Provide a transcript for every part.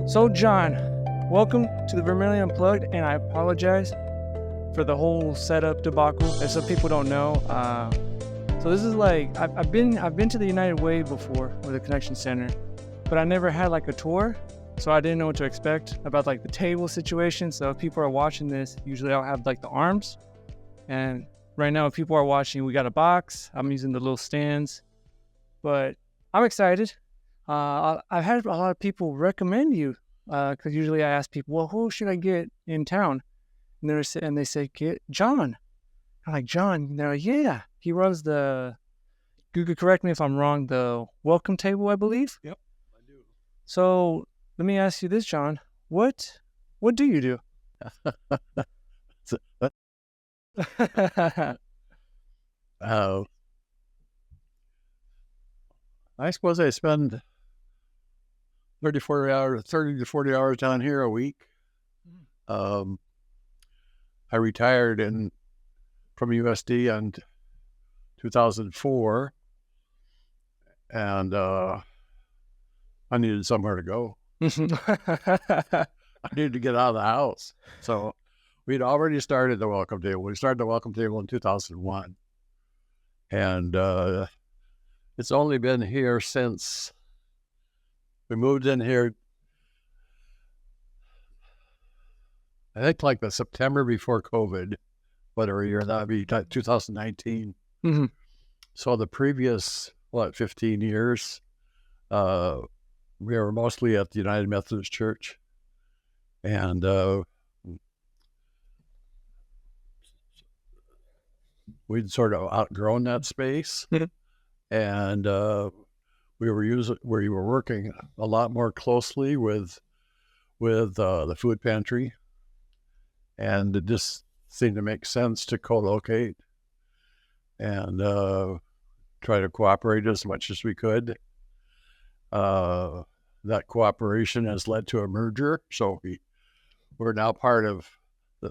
So, John, welcome to the Vermillion Unplugged, and I apologize for the whole setup debacle. As some people don't know, so this is like I've been to the United Way before with the Connection Center, but I never had like a tour, so I didn't know what to expect about like the table situation. So if people are watching this, usually I'll have like the arms, and right now if people are watching, we got a box. I'm using the little stands, but I'm excited. I've had a lot of people recommend you because usually I ask people, well, who should I get in town? And they say, get John. I'm like, John? And they're like, yeah, he runs the, you could correct me if I'm wrong, the Welcome Table, I believe. Yep, I do. So let me ask you this, John. What do you do? I suppose I spend 30 to 40 hours down here a week. I retired from USD in 2004, and I needed somewhere to go. I needed to get out of the house. So we'd already started the Welcome Table. We started the Welcome Table in 2001. And it's only been here since we moved in here, I think like the September before COVID, whatever year that would be, 2019. Mm-hmm. So the previous, 15 years, we were mostly at the United Methodist Church. And we'd sort of outgrown that space. And we were working a lot more closely with the food pantry, and it just seemed to make sense to co-locate and try to cooperate as much as we could. That cooperation has led to a merger, so we're now part of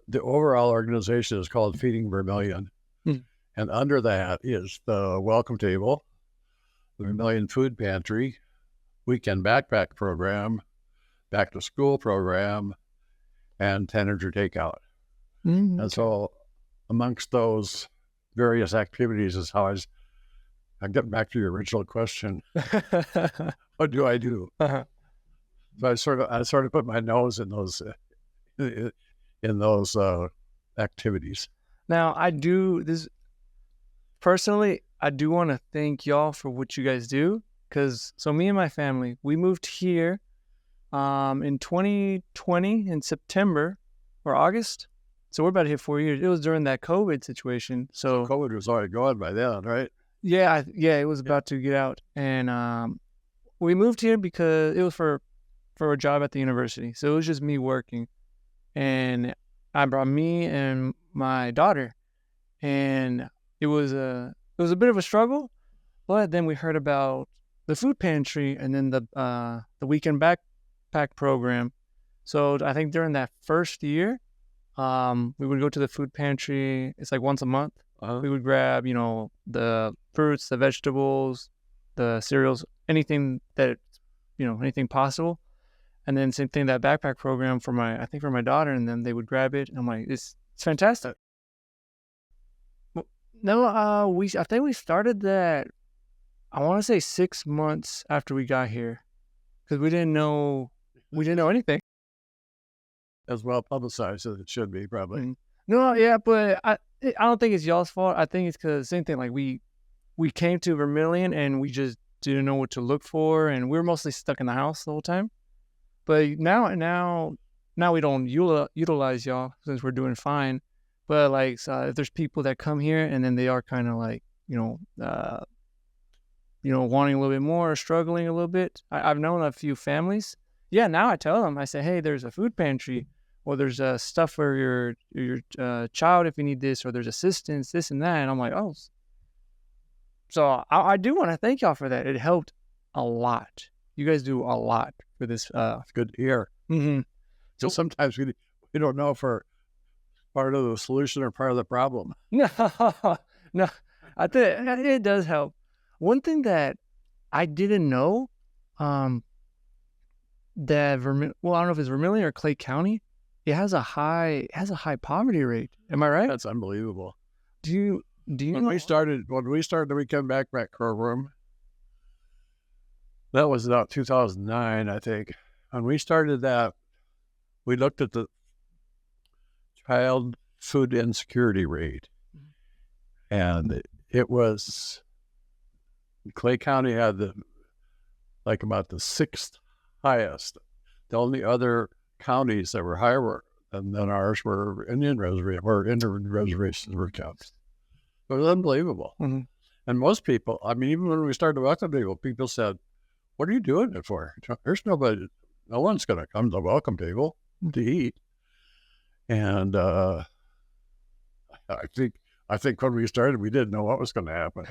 the overall organization is called Feeding Vermillion, and under that is the Welcome Table, the Vermillion Food Pantry, Weekend Backpack Program, Back to School Program, and Tanager Takeout. Mm-hmm. And so amongst those various activities is how I get back to your original question. What do I do? Uh-huh. So I sort of put my nose in those activities. Now, I do this personally. I do want to thank y'all for what you guys do, because so me and my family, we moved here in 2020 in September or August. So we're about to hit 4 years. It was during that COVID situation. So COVID was already going by then, right? Yeah, it was about to get out, and we moved here because it was for a job at the university. So it was just me working, and I brought me and my daughter, and it was a bit of a struggle, but then we heard about the food pantry and then the weekend backpack program. So I think during that first year, we would go to the food pantry. It's like once a month. Uh-huh. We would grab, the fruits, the vegetables, the cereals, anything anything possible. And then same thing, that backpack program for my daughter, and then they would grab it. And I'm like, it's fantastic. No, I think we started that, I want to say 6 months after we got here, because we didn't know anything. As well publicized as it should be, probably. Mm-hmm. No, yeah, but I don't think it's y'all's fault. I think it's because same thing. Like we came to Vermillion and we just didn't know what to look for, and we were mostly stuck in the house the whole time. But now we don't utilize y'all since we're doing fine. But like, if there's people that come here and then they are kind of like, wanting a little bit more or struggling a little bit. I've known a few families. Yeah, now I tell them, I say, hey, there's a food pantry, or there's stuff for your child if you need this, or there's assistance, this and that. And I'm like, oh. So I do want to thank y'all for that. It helped a lot. You guys do a lot for this. It's good to hear. Mm-hmm. So sometimes we don't know if we're part of the solution or part of the problem. No, I think it does help. One thing that I didn't know, that well, I don't know if it's Vermillion or Clay County. It has a high poverty rate. Am I right? That's unbelievable. Do you When know? we started the Weekend Backpack program, that was about 2009, I think. When we started that, we looked at the child food insecurity rate, and it was Clay County had about the sixth highest. The only other counties that were higher than ours were Indian reservations were counties. It was unbelievable. Mm-hmm. And most people, I mean, even when we started Welcome Table, people said, "What are you doing it for? There's no one's going to come to the Welcome Table to eat." And I think when we started, we didn't know what was going to happen.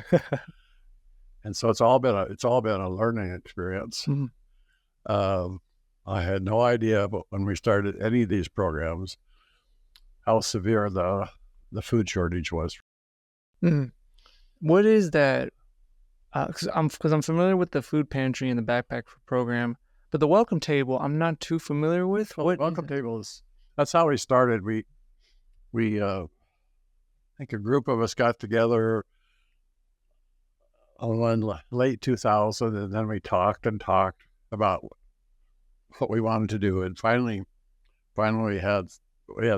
And so it's all been a learning experience. Mm-hmm. I had no idea, but when we started any of these programs, how severe the food shortage was. Mm-hmm. What is that? Because I'm familiar with the food pantry and the backpack program, but the Welcome Table I'm not too familiar with. Well, Welcome Table that's how we started. We I think a group of us got together in late 2000, and then we talked about what we wanted to do, and finally we had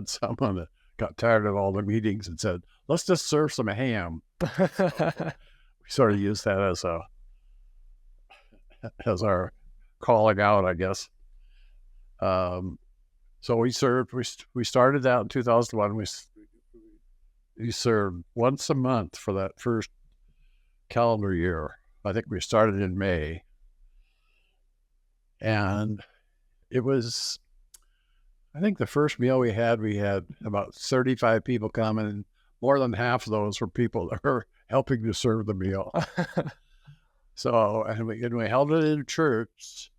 someone that got tired of all the meetings and said, "Let's just serve some ham." We sort of used that as our calling out, I guess. So we started that in 2001. We served once a month for that first calendar year. I think we started in May. And it was, I think the first meal we had about 35 people come, and more than half of those were people that were helping to serve the meal. So, and we held it in church,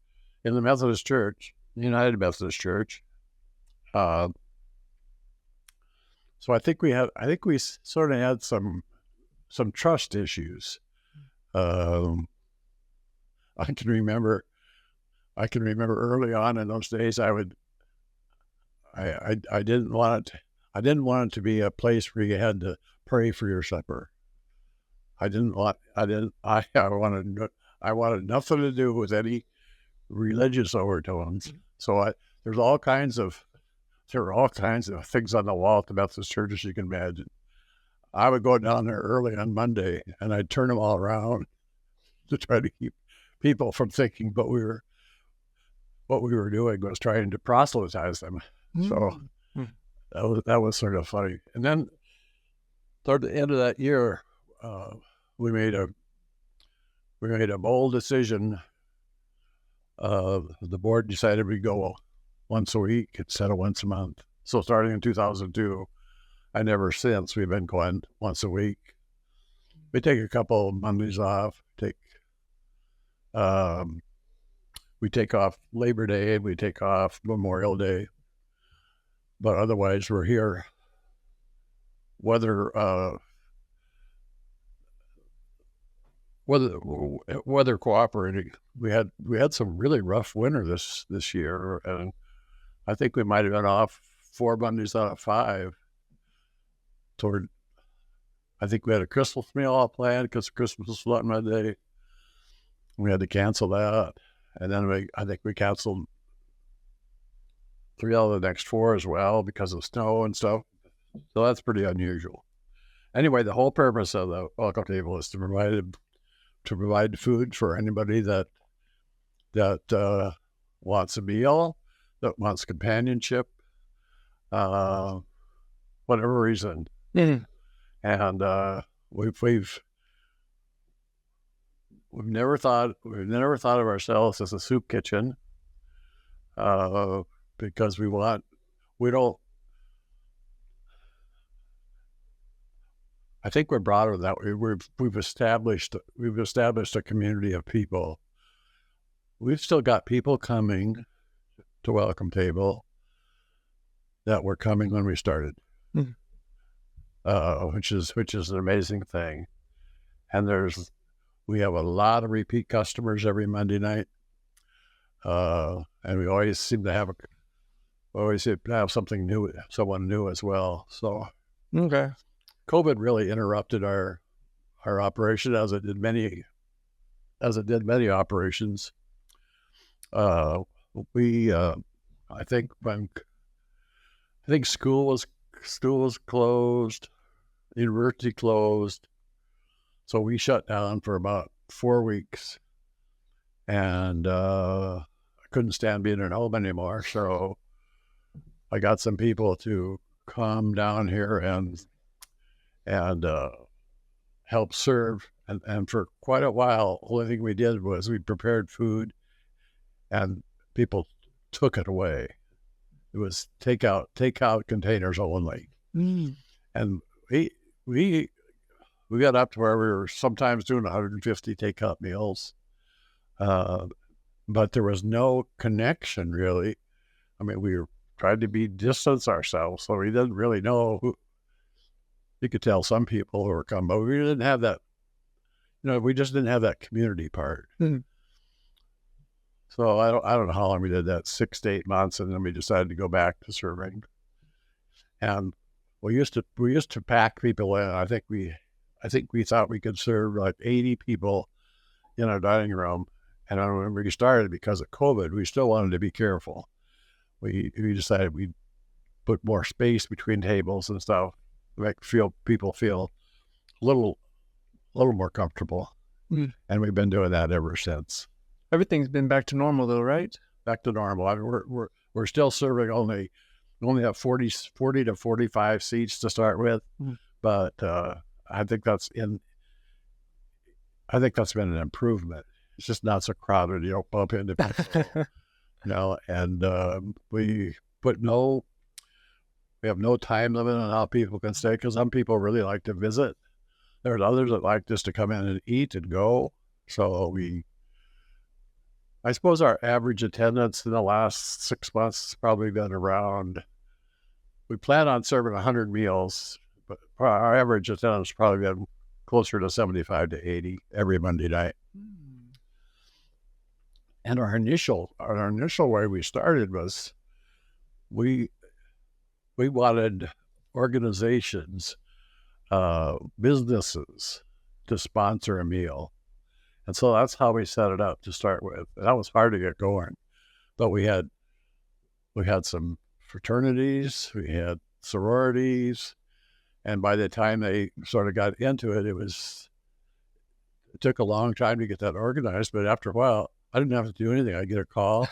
in the Methodist Church, United Methodist Church. So I think we sort of had some trust issues. I can remember early on in those days, I didn't want it to be a place where you had to pray for your supper. I wanted nothing to do with any religious overtones. So there were all kinds of things on the wall at the Methodist church, as you can imagine. I would go down there early on Monday, and I'd turn them all around to try to keep people from thinking what we were doing was trying to proselytize them. So that was sort of funny. And then toward the end of that year, we made a bold decision. The board decided we'd go once a week instead of once a month. So starting in 2002, and ever since, we've been going once a week. We take a couple of Mondays off. We take off Labor Day. We take off Memorial Day. But otherwise, we're here. Weather cooperating. We had some really rough winter this year, and I think we might have been off 4 Mondays out of 5. I think we had a Christmas meal all planned because Christmas was on Monday. We had to cancel that, and then I think we canceled 3 out of the next 4 as well because of snow and stuff. So that's pretty unusual. Anyway, the whole purpose of the Welcome Table is to provide food for anybody that wants a meal, that wants companionship, whatever reason. Mm-hmm. And we've never thought of ourselves as a soup kitchen, because we don't. I think we're broader than that. We've established a community of people. We've still got people coming to Welcome Table that were coming when we started, which is an amazing thing. And we have a lot of repeat customers every Monday night. and we always seem to have something new, someone new as well. So Okay. COVID really interrupted our operation as it did many operations. We I think school was closed, university closed, so we shut down for about 4 weeks, and I couldn't stand being at home anymore. So I got some people to come down here and help serve. And for quite a while, the only thing we did was we prepared food, and people took it away. It was takeout containers only. And we got up to where we were sometimes doing 150 takeout meals, but there was no connection really. I mean, we were trying to distance ourselves, so we didn't really know who. You could tell some people who were coming, but we didn't have that. We just didn't have that community part. So I don't know how long we did that, 6 to 8 months, and then we decided to go back to serving. And we used to pack people in. I think we thought we could serve like 80 people in our dining room. And I remember we started, because of COVID, we still wanted to be careful. We decided we'd put more space between tables and stuff to make people feel a little more comfortable. And we've been doing that ever since. Everything's been back to normal though, right? Back to normal. I mean, we're still serving we only have 40 to 45 seats to start with, but I think that's been an improvement. It's just not so crowded. You don't bump into people, and we have no time limit on how people can stay, because some people really like to visit. There's others that like just to come in and eat and go. So I suppose our average attendance in the last 6 months has probably been around, we plan on serving 100 meals, but our average attendance has probably been closer to 75 to 80 every Monday night. And our initial way we started was we wanted organizations, businesses to sponsor a meal. And so that's how we set it up to start with. That was hard to get going, but we had some fraternities, we had sororities, and by the time they sort of got into it, it took a long time to get that organized. But after a while, I didn't have to do anything. I'd get a call,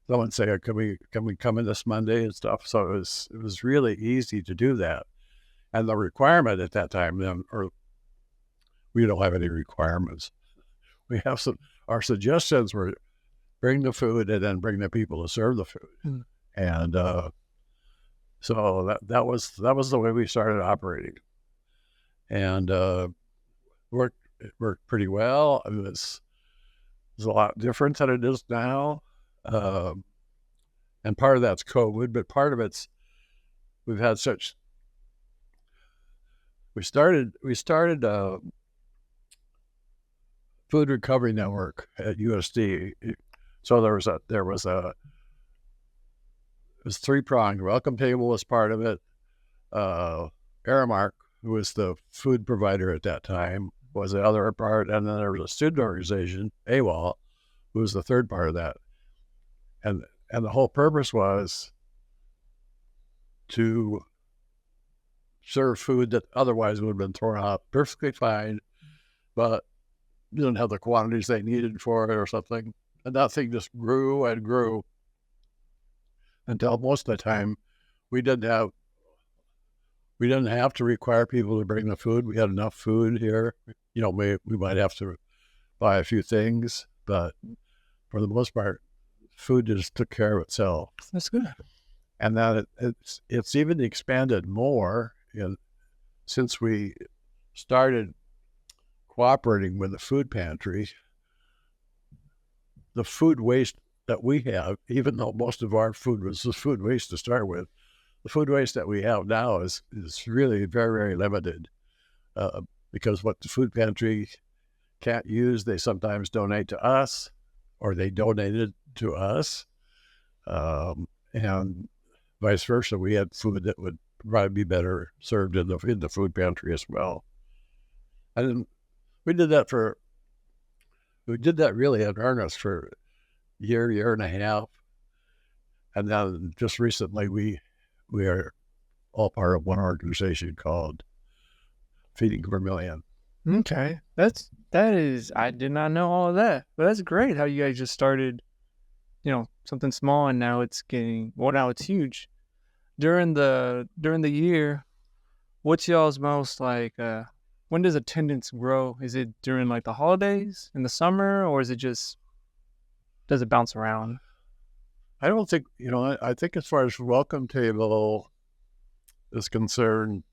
someone say, "Can we come in this Monday?" and stuff. So it was really easy to do that. And the requirement at that time we don't have any requirements. We have our suggestions were bring the food and then bring the people to serve the food. And so that was the way we started operating. And it worked pretty well. I mean, it's a lot different than it is now. And part of that's COVID, but part of it's we started Food Recovery Network at USD. So it was three-pronged. Welcome Table was part of it. Aramark, who was the food provider at that time, was the other part. And then there was a student organization, AWOL, who was the third part of that. And the whole purpose was to serve food that otherwise would have been thrown out perfectly fine, but didn't have the quantities they needed for it or something. And that thing just grew and grew until most of the time we didn't have to require people to bring the food. We had enough food here. We might have to buy a few things, but for the most part, food just took care of itself. That's good. And that it's even expanded more since we started cooperating with the food pantry. The food waste that we have, even though most of our food was just food waste to start with, the food waste that we have now is really very, very limited, because what the food pantry can't use, they sometimes donate to us, or they donated to us, and vice versa. We had food that would probably be better served in the food pantry as well. We did that really in earnest for a year and a half, and then just recently we are all part of one organization called Feeding Vermillion. Okay. That is, I did not know all of that, but that's great how you guys just started, something small and now it's now it's huge. During the year, what's y'all's most like, when does attendance grow? Is it during like the holidays in the summer, or is it just, does it bounce around? I don't think, I think as far as Welcome Table is concerned,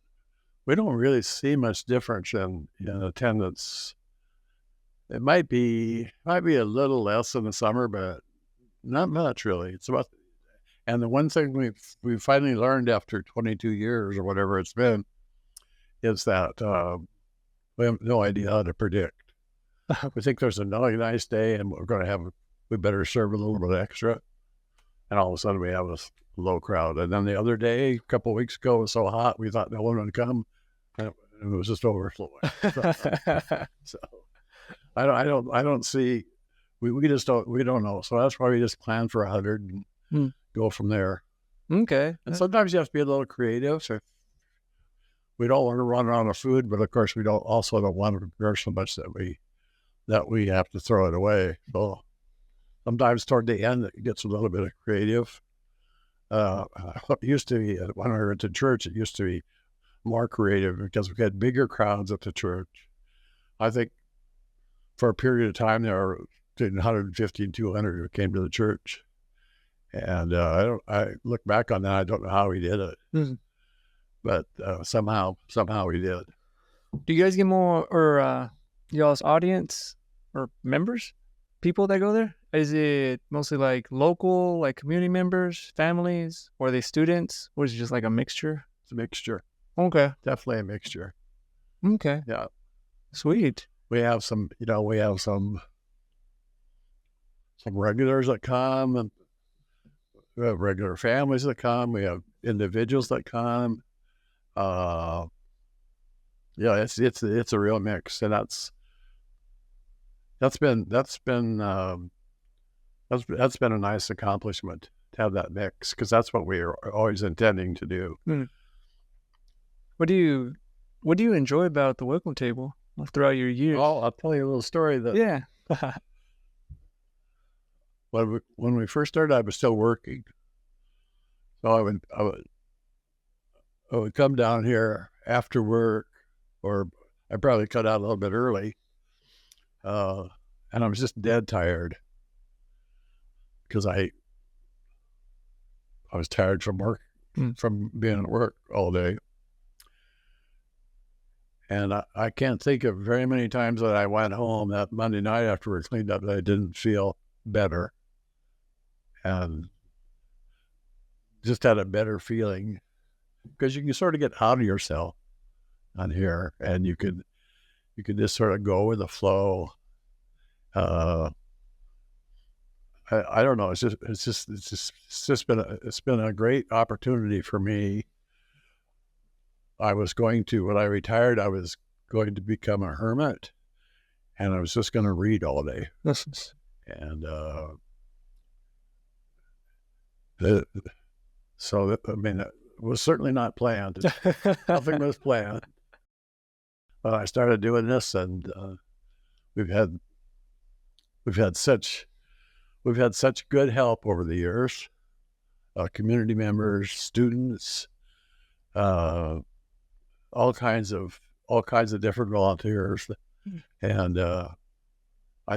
we don't really see much difference in attendance. It might be a little less in the summer, but not much really. It's about, and the one thing we finally learned after 22 years or whatever it's been is that we have no idea how to predict. We think there's another nice day and we better serve a little bit extra, and all of a sudden we have a low crowd. And then the other day, a couple of weeks ago, it was so hot we thought no one would come. And it was just overflowing. So I don't see. We just don't. We don't know. So that's why we just plan for 100 and go from there. Okay. And sometimes you have to be a little creative. So we don't want to run out of food, but of course we don't want to prepare so much that we have to throw it away. So sometimes toward the end it gets a little bit of creative. It used to be when I went to church, it used to be more creative because we had bigger crowds at the church. I think for a period of time there were between 150 and 200 who came to the church, and I look back on that. I don't know how we did it, but somehow we did. Do you guys get more, or y'all's audience or members, people that go there? Is it mostly like local, like community members, families, or are they students, or is it just like a mixture? It's a mixture. Okay. Definitely a mixture. Okay. Yeah. Sweet. We have some regulars that come, and we have regular families that come. We have individuals that come. It's a real mix, and that's been a nice accomplishment to have that mix, because that's what we are always intending to do. What do you enjoy about the Welcome Table throughout your years? Oh, I'll tell you a little story. Yeah. When we first started, I was still working, so I would come down here after work, or I probably cut out a little bit early, and I was just dead tired because I was tired from work, from being at work all day. And I can't think of very many times that I went home that Monday night after we cleaned up that I didn't feel better, and just had a better feeling, because you can sort of get out of yourself on here, and you can just sort of go with the flow. I don't know. It's been a great opportunity for me. When I retired, I was going to become a hermit, and I was just going to read all day. And it was certainly not planned. Nothing was planned. But I started doing this, and we've had such good help over the years. Community members, students, all kinds of different volunteers, and I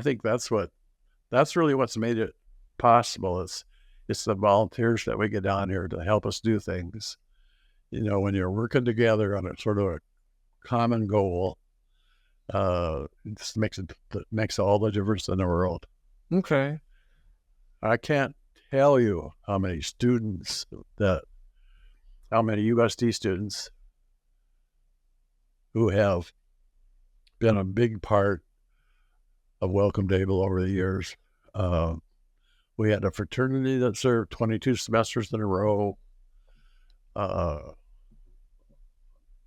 think that's really what's made it possible. It's the volunteers that we get down here to help us do things. When you're working together on a sort of a common goal, it just makes all the difference in the world. Okay. I can't tell you how many USD students who have been a big part of Welcome Table over the years. We had a fraternity that served 22 semesters in a row.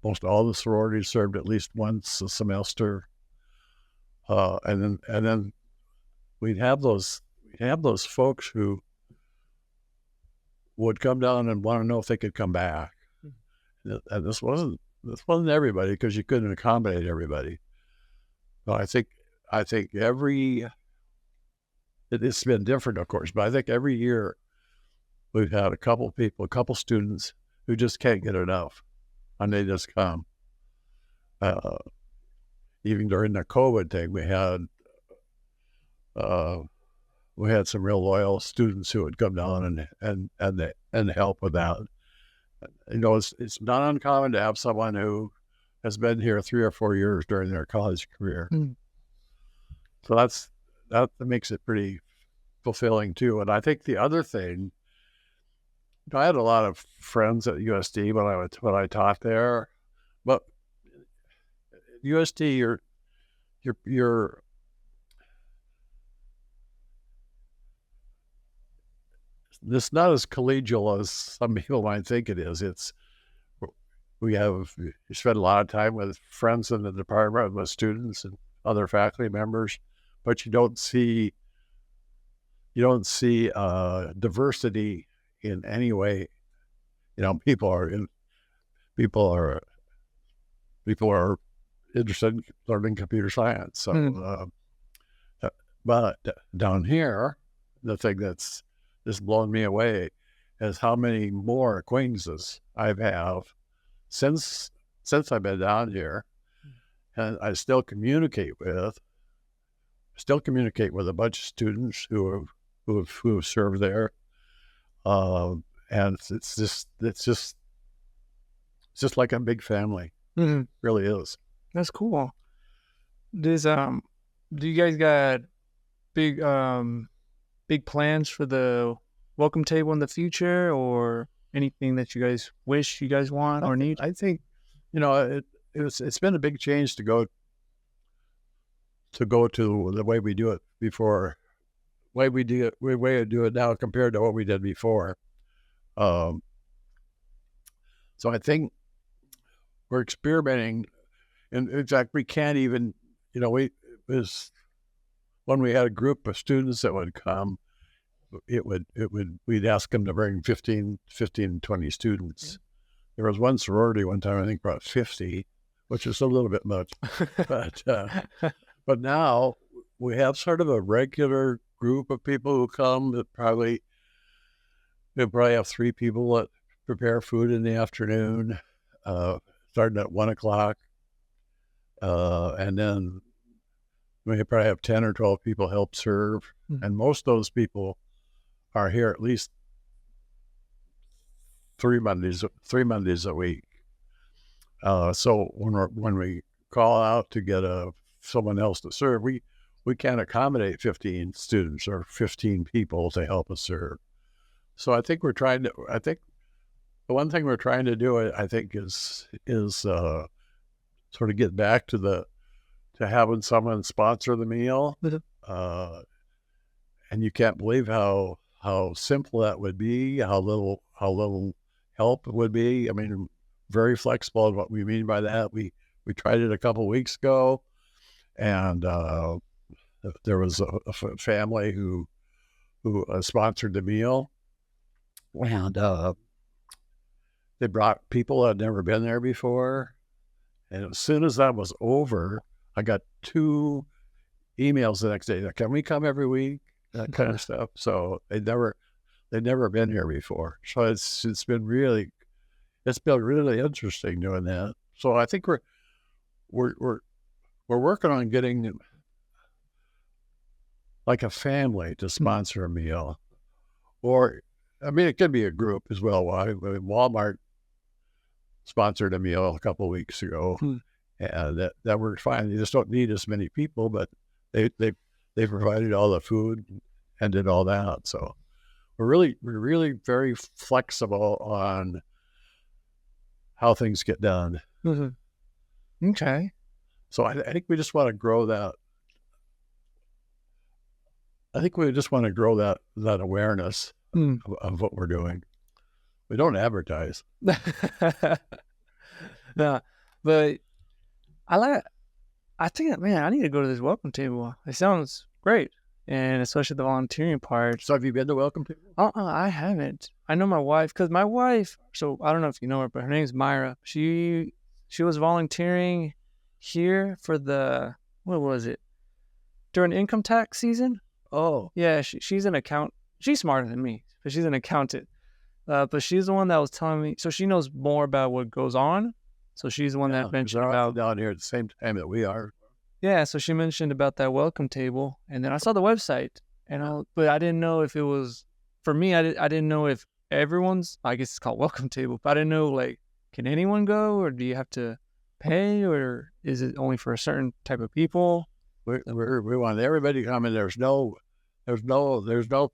Most all the sororities served at least once a semester. And then we'd have those folks who would come down and want to know if they could come back. And this wasn't everybody, because you couldn't accommodate everybody. But I think it's been different, of course, but I think every year we've had a couple students who just can't get enough, and they just come. Even during the COVID thing, we had some real loyal students who would come down and help with that. It's not uncommon to have someone who has been here 3 or 4 years during their college career. So that makes it pretty fulfilling too. And I think the other thing, I had a lot of friends at USD when I taught there, but USD, you're it's not as collegial as some people might think it is. You spend a lot of time with friends in the department, with students and other faculty members, but you don't see diversity in any way. People are interested in learning computer science. So, but down here, the thing that's just blown me away is how many more acquaintances I have since I've been down here, and I still communicate with a bunch of students who have served there, and it's just like a big family. It really is. That's cool. Do you guys got big plans for the Welcome Table in the future, or anything that you guys wish you guys want or need? I think, it's been a big change to go to the way we do it before, way we do it now compared to what we did before. So I think we're experimenting. In fact, we can't even, when we had a group of students that would come, we'd ask them to bring 15, 20 students. There was one sorority one time, I think, brought 50, which is a little bit much. But now we have sort of a regular group of people who come that probably have 3 people that prepare food in the afternoon, starting at 1:00. And then we probably have 10 or 12 people help serve. And most of those people are here at least 3 Mondays a week. So when we call out to get someone else to serve, we can't accommodate 15 students or 15 people to help us serve. So I think the one thing we're trying to do, I think, is sort of get back to having someone sponsor the meal. And you can't believe how simple that would be, how little help it would be. I mean, very flexible in what we mean by that. We tried it a couple of weeks ago, and there was a family who sponsored the meal, and they brought people that had never been there before. And as soon as that was over, I got 2 emails the next day. Can we come every week? That kind of stuff. So they'd never been here before. So it's been really interesting doing that. So I think we're working on getting like a family to sponsor a meal, or it could be a group as well. Walmart sponsored a meal a couple of weeks ago, and that worked fine. You just don't need as many people, but they provided all the food and did all that. So we're really very flexible on how things get done. Okay. So I think we just want to grow that I think we just want to grow that awareness of what we're doing. We don't advertise. No, but I think, man, I need to go to this welcome table. It sounds great, and especially the volunteering part. So have you been to Welcome Table? I haven't. I know my wife, because my wife, so I don't know if you know her, but her name's Myra. She was volunteering here for what was it? During income tax season? Oh. Yeah, she's an accountant. She's smarter than me, but she's an accountant. But she's the one that was telling me, so she knows more about what goes on. So she's the one that mentioned about down here at the same time that we are. Yeah, so she mentioned about that welcome table, and then I saw the website, but I didn't know if it was for me. I didn't know if everyone's. I guess it's called welcome table, but I didn't know, like, can anyone go, or do you have to pay, or is it only for a certain type of people? We want everybody to come in. There's no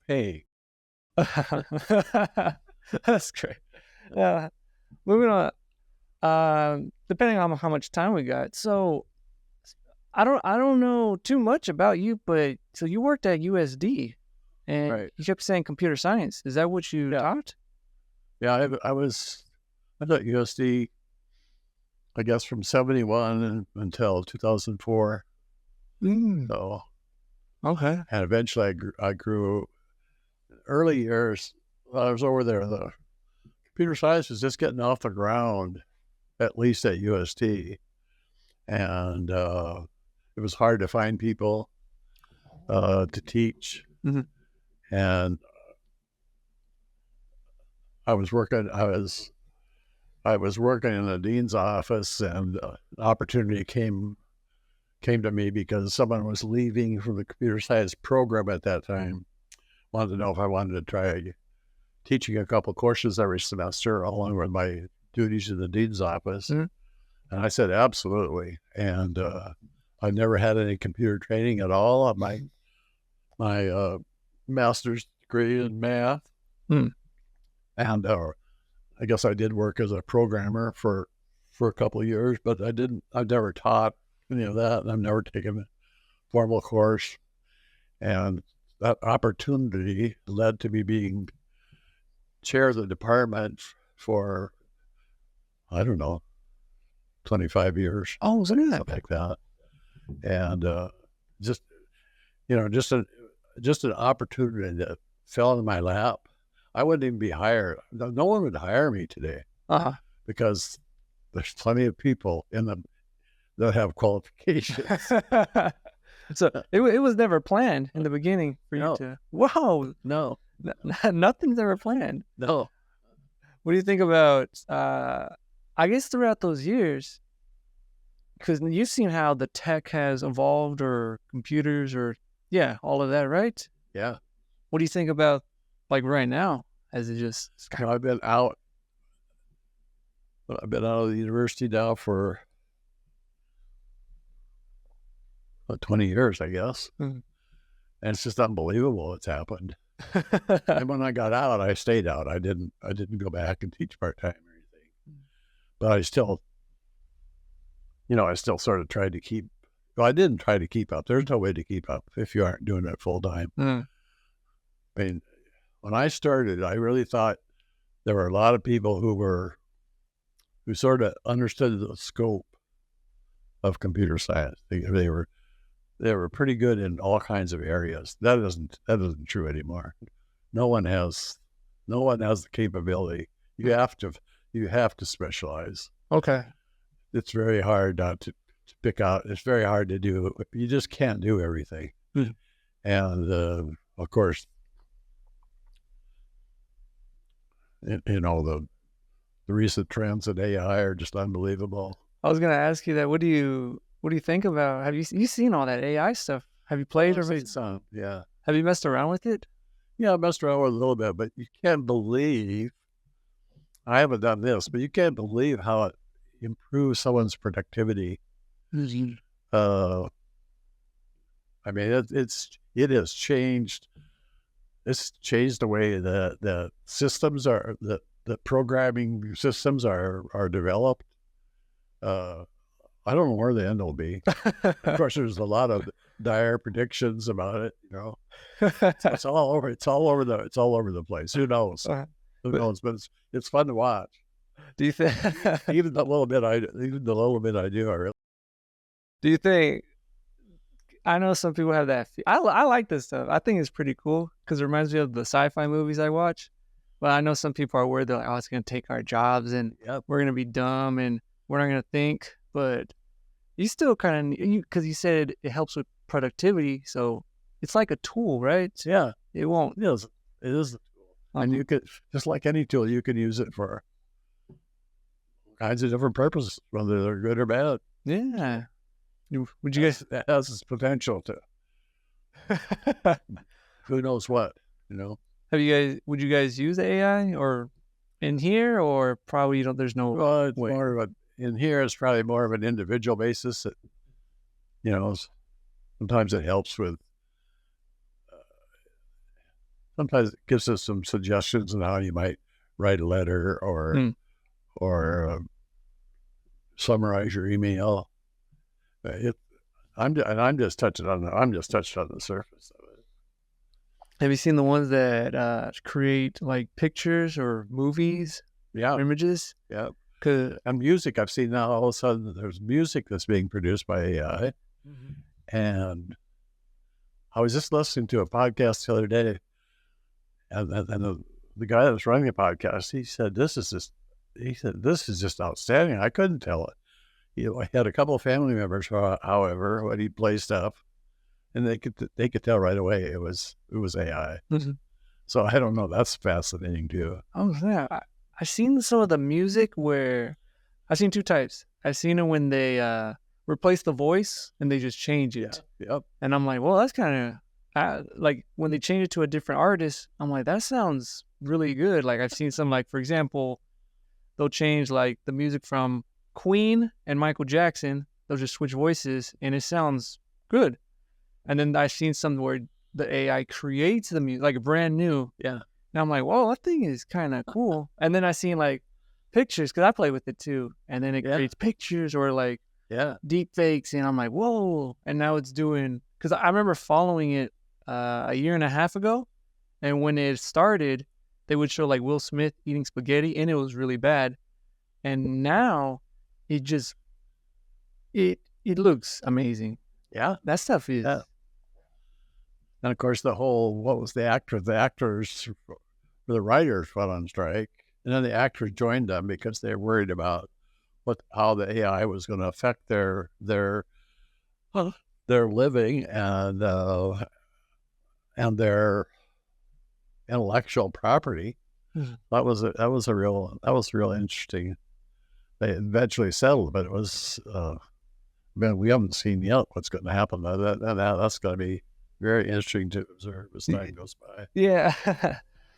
paying. That's great. Moving on. Depending on how much time we got, so I don't know too much about you, but so you worked at USD, and Right. you kept saying computer science. Is that what you taught? Yeah, I taught USD, I guess, from 1971 until 2004. So, Okay. and eventually I grew. Early years, I was over there. The computer science was just getting off the ground, at least at USD, and it was hard to find people to teach. Mhm. And I was working in the dean's office, and an opportunity came to me because someone was leaving from the computer science program at that time. Wanted to know if I wanted to try teaching a couple courses every semester along with my duties in the dean's office. Mhm. And I said, absolutely. And I never had any computer training at all. My master's degree in math. Mm. And I guess I did work as a programmer for a couple of years, but I've never taught any of that. And I've never taken a formal course. And that opportunity led to me being chair of the department for, I don't know, 25 years. Oh, Something like that. And just an opportunity that fell in my lap. I wouldn't even be hired. No one would hire me today because there's plenty of people that have qualifications. So it was never planned in the beginning for you to. Whoa, No, nothing's ever planned. no. What do you think about? I guess throughout those years, because you've seen how the tech has evolved, or computers, or all of that, right? Yeah. What do you think about, like, right now? As it just I've been out of the university now for 20 years, I guess. Mhm. And it's just unbelievable what's happened. And when I got out, I stayed out. I didn't go back and teach part-time or anything. But I still sort of tried to keep. Well, I didn't try to keep up. There's no way to keep up if you aren't doing it full time. I mean, when I started, I really thought there were a lot of people who sort of understood the scope of computer science. They were pretty good in all kinds of areas. That isn't true anymore. No one has the capability. You have to specialize. Okay. It's very hard to pick out. It's very hard to do. You just can't do everything. Mhm. And of course, the recent trends in AI are just unbelievable. I was gonna ask you that. What do you think about? Have you seen all that AI stuff? Have you played or Seen some? Yeah. have you messed around with it? Yeah, I messed around with it a little bit, but you can't believe. I haven't done this, but you can't believe how it improves someone's productivity. I mean, it has changed. It's changed the way that the systems are, the programming systems are developed. I don't know where the end will be. Of course, there's a lot of dire predictions about it. It's all over. It's all over the place. Who knows? Who knows? But it's fun to watch. Do you think? Even the little bit I do, I really. Do you think? I know some people have that. I like this stuff. I think it's pretty cool because it reminds me of the sci-fi movies I watch. But I know some people are worried they're like, oh, it's gonna take our jobs and we're gonna be dumb and we're not gonna think. But you still kind of because you said it helps with productivity, so it's like a tool, right? Yeah, it won't. It is a tool, and you could just like any tool, you can use it for all kinds of different purposes, whether they're good or bad. Yeah. Would you guys? That has its potential to. Who knows what? Would you guys use AI or in here or probably there's no it's more of in here it's probably more of an individual basis that, sometimes it helps with, sometimes it gives us some suggestions on how you might write a letter or summarize your email. I'm just touching on the surface of it. Have you seen the ones that create like pictures or movies? Yeah, images. Yeah, and music. I've seen now all of a sudden there's music that's being produced by AI, and I was just listening to a podcast the other day, and the guy that was running the podcast, he said this is just outstanding. I couldn't tell it. I had a couple of family members, however, when he played stuff, and they could tell right away it was AI. So I don't know. That's fascinating too. Oh yeah, I've seen some of the music where I've seen two types. I've seen it when they replace the voice and they just change it. Yeah. Yep. And I'm like, well, that's kind of like when they change it to a different artist. I'm like, that sounds really good. Like I've seen some, like for example, they'll change like the music from Queen and Michael Jackson. They'll just switch voices and it sounds good. And then I've seen some where the AI creates the music like brand new. Yeah. And I'm like, whoa, that thing is kind of cool. And then I seen like pictures because I play with it too. And then it creates pictures or like deep fakes. And I'm like, whoa. And now it's doing, because I remember following it a year and a half ago. And when it started, they would show like Will Smith eating spaghetti and it was really bad. And now it just, it looks amazing. Yeah. That stuff is. Yeah. And of course, what was the actors, the writers went on strike. And then the actors joined them because they're worried about how the AI was going to affect their living and their intellectual property. That was real interesting. They eventually settled, but it was, we haven't seen yet what's going to happen. That's going to be very interesting to observe as time goes by. Yeah.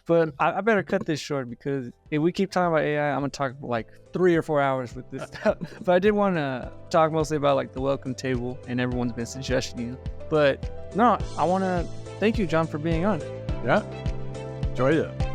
But I better cut this short because if we keep talking about AI, I'm going to talk like 3 or 4 hours with this stuff. But I did want to talk mostly about like the welcome table and everyone's been suggesting. But no, I want to thank you, John, for being on. Yeah. Enjoyed it.